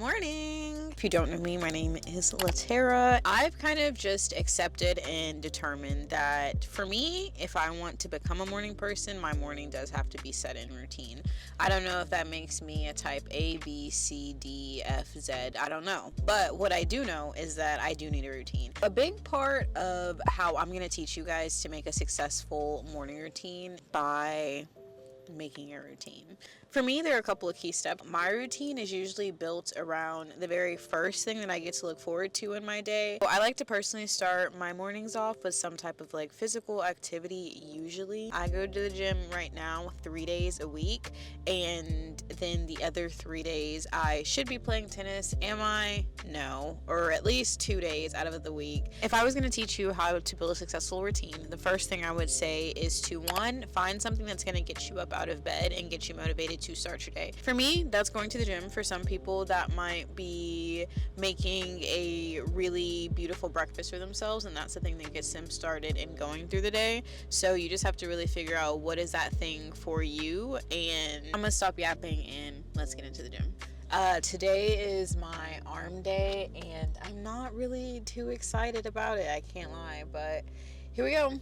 morning. If you don't know me, my name is LaTerra. I've kind of just accepted and determined that for me, if I want to become a morning person, my morning does have to be set in routine. I don't know if that makes me a type A, B, C, D, F, Z. I don't know. But what I do know is that I do need a routine. A big part of how I'm going to teach you guys to make a successful morning routine by making a routine. For me, there are a couple of key steps. My routine is usually built around the very first thing that I get to look forward to in my day. So I like to personally start my mornings off with some type of like physical activity. Usually I go to the gym right now 3 days a week, and then the other 3 days I should be playing tennis. Am I? No. Or at least 2 days out of the week. If I was going to teach you how to build a successful routine, the first thing I would say is to, one, find something that's going to get you up out of bed and get you motivated to start your day. For me, that's going to the gym. For some people, that might be making a really beautiful breakfast for themselves, and that's the thing that gets them started and going through the day. So you just have to really figure out what is that thing for you. And I'm gonna stop yapping and let's get into the gym. Today is my arm day, and I'm not really too excited about it, I can't lie, but here we go.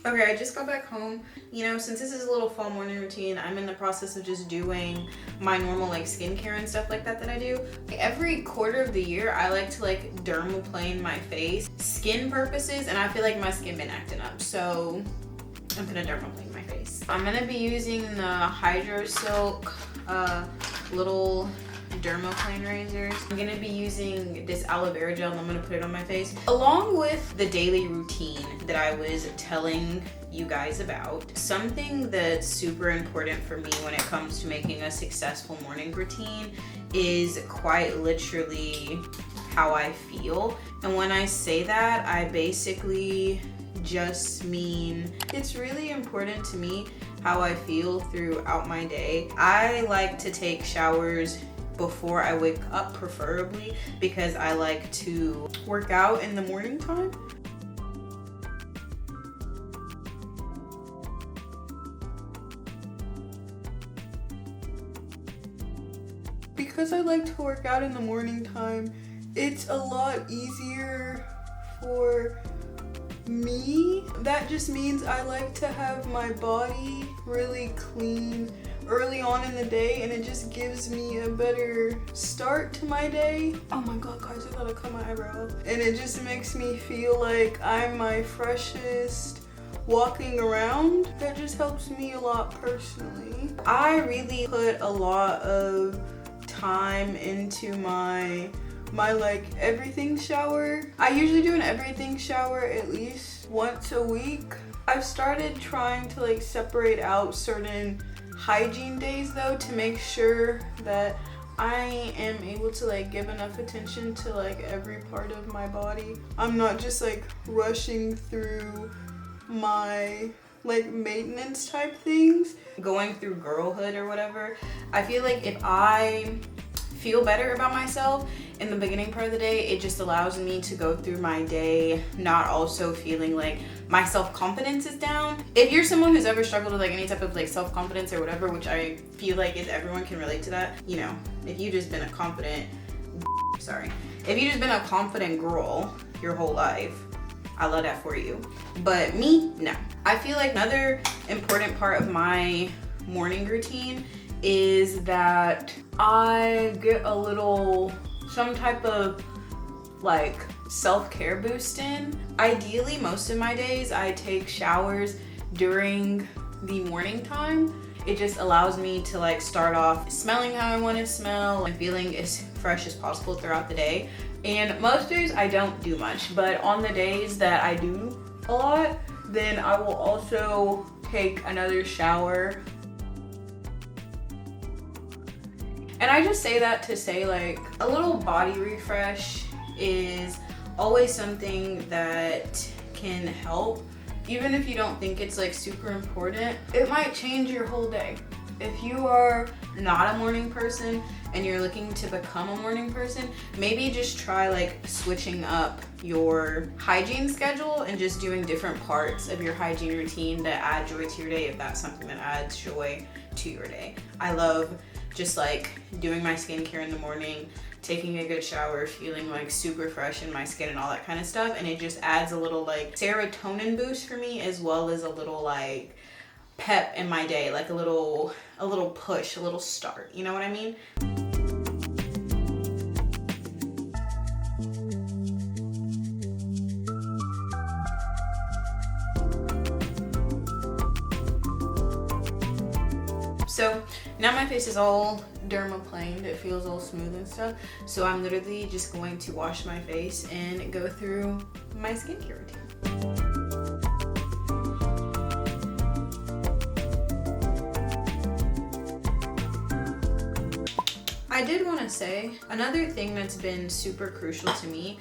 Okay, I just got back home. You know, since this is a little fall morning routine, I'm in the process of just doing my normal like skincare and stuff like that I do. Like, every quarter of the year, I like to like dermaplane my face, skin purposes, and I feel like my skin been acting up. So I'm gonna dermaplane my face. I'm gonna be using the Hydro Silk little dermaplane razors. I'm gonna be using this aloe vera gel, and I'm gonna put it on my face along with the daily routine that I was telling you guys about. Something that's super important for me when it comes to making a successful morning routine is quite literally how I feel. And when I say that, I basically just mean it's really important to me how I feel throughout my day. I like to take showers before I wake up, preferably, because I like to work out in the morning time. Because I like to work out in the morning time, it's a lot easier for me. That just means I like to have my body really clean early on in the day, and it just gives me a better start to my day. Oh my god, guys, I thought I cut my eyebrow. And it just makes me feel like I'm my freshest, walking around. That just helps me a lot personally. I really put a lot of time into my like everything shower. I usually do an everything shower at least once a week. I've started trying to like separate out certain hygiene days though, to make sure that I am able to like give enough attention to like every part of my body. I'm not just like rushing through my like maintenance type things. Going through girlhood or whatever, I feel like if I feel better about myself in the beginning part of the day, it just allows me to go through my day not also feeling like my self-confidence is down. If you're someone who's ever struggled with like any type of like self-confidence or whatever, which I feel like is everyone can relate to that, you know, if you just been a confident if you just been a confident girl your whole life, I love that for you. But me, no. I feel like another important part of my morning routine is that I get a little, some type of like self-care boost in. Ideally, most of my days I take showers during the morning time. It just allows me to like start off smelling how I want to smell and feeling as fresh as possible throughout the day. And most days I don't do much, but on the days that I do a lot, then I will also take another shower. And I just say that to say like a little body refresh is always something that can help. Even if you don't think it's like super important, it might change your whole day. If you are not a morning person and you're looking to become a morning person, maybe just try like switching up your hygiene schedule and just doing different parts of your hygiene routine that add joy to your day, if that's something that adds joy to your day. I love just like doing my skincare in the morning, taking a good shower, feeling like super fresh in my skin and all that kind of stuff. And it just adds a little like serotonin boost for me, as well as a little like pep in my day, like a little push, a little start, you know what I mean? So now my face is all dermaplaned, it feels all smooth and stuff. So I'm literally just going to wash my face and go through my skincare routine. I did want to say another thing that's been super crucial to me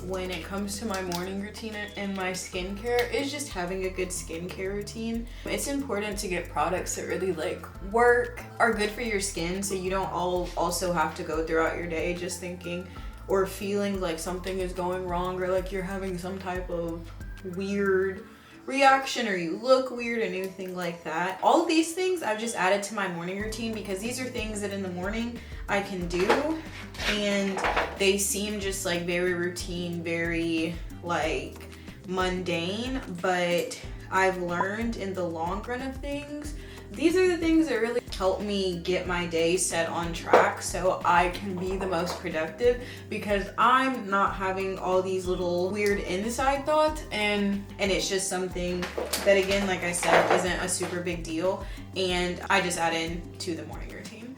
when it comes to my morning routine and my skincare is just having a good skincare routine. It's important to get products that really like work, are good for your skin, so you don't also have to go throughout your day just thinking or feeling like something is going wrong, or like you're having some type of weird reaction or you look weird and anything like that. All of these things I've just added to my morning routine because these are things that in the morning I can do and they seem just like very routine, very like mundane, but I've learned in the long run of things, these are the things that really help me get my day set on track so I can be the most productive, because I'm not having all these little weird inside thoughts and it's just something that, again, like I said, isn't a super big deal, and I just add in to the morning routine.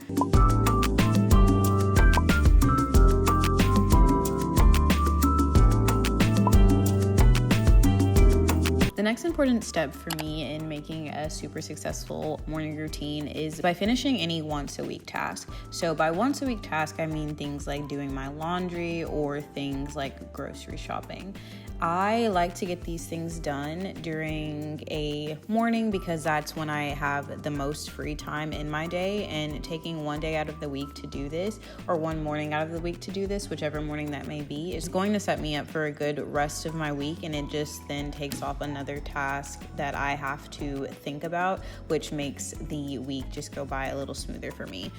The next important step for me in making a super successful morning routine is by finishing any once a week task. So by once a week task, I mean things like doing my laundry or things like grocery shopping. I like to get these things done during a morning because that's when I have the most free time in my day, and taking one day out of the week to do this, or one morning out of the week to do this, whichever morning that may be, is going to set me up for a good rest of my week, and it just then takes off another task that I have to think about, which makes the week just go by a little smoother for me.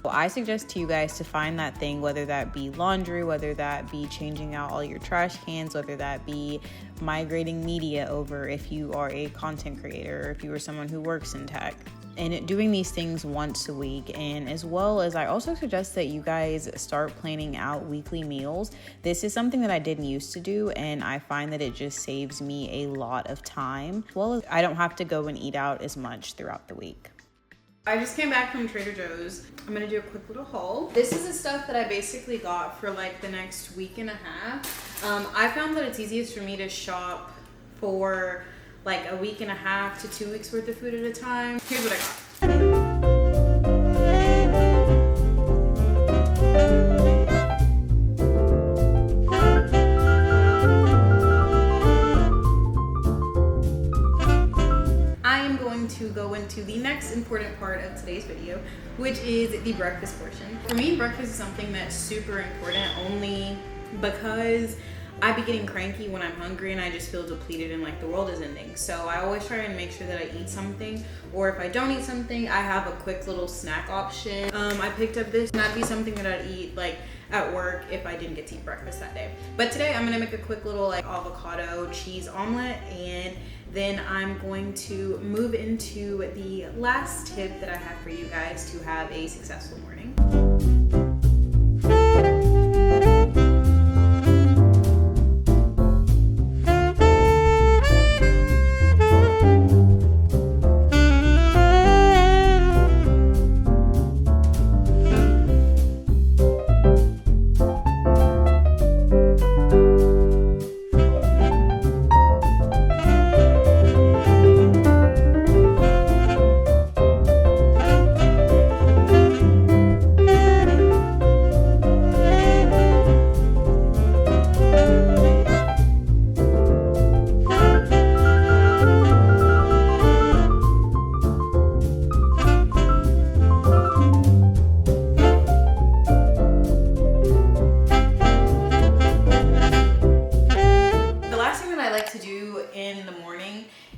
I suggest to you guys to find that thing, whether that be laundry, whether that be changing out all your trash cans, whether that be migrating media over if you are a content creator or if you are someone who works in tech. And doing these things once a week, and as well as I also suggest that you guys start planning out weekly meals. This is something that I didn't used to do, and I find that it just saves me a lot of time. Well, as I don't have to go and eat out as much throughout the week. I just came back from Trader Joe's. I'm gonna do a quick little haul. This is the stuff that I basically got for like the next week and a half. I found that it's easiest for me to shop for like a week and a half to 2 weeks worth of food at a time. Here's what I got. To go into the next important part of today's video, which is the breakfast portion. For me, breakfast is something that's super important only because I be getting cranky when I'm hungry and I just feel depleted and like the world is ending. So I always try and make sure that I eat something, or if I don't eat something, I have a quick little snack option. I picked up this, and that'd be something that I'd eat like at work if I didn't get to eat breakfast that day. But today I'm gonna make a quick little like avocado cheese omelet, and then I'm going to move into the last tip that I have for you guys to have a successful morning.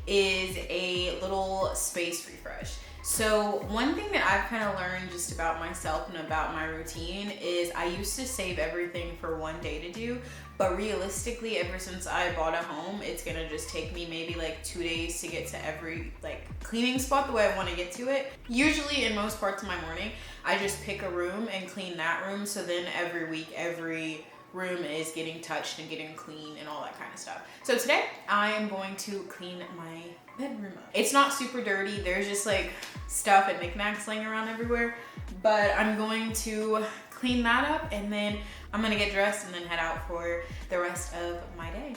Is a little space refresh. So one thing that I've kind of learned just about myself and about my routine is I used to save everything for one day to do, but realistically ever since I bought a home, it's gonna just take me maybe like 2 days to get to every like cleaning spot the way I want to get to it. Usually in most parts of my morning, I just pick a room and clean that room, so then every week, every room is getting touched and getting clean and all that kind of stuff. So today I am going to clean my bedroom up. It's not super dirty. There's just like stuff and knickknacks laying around everywhere, but I'm going to clean that up, and then I'm gonna get dressed and then head out for the rest of my day.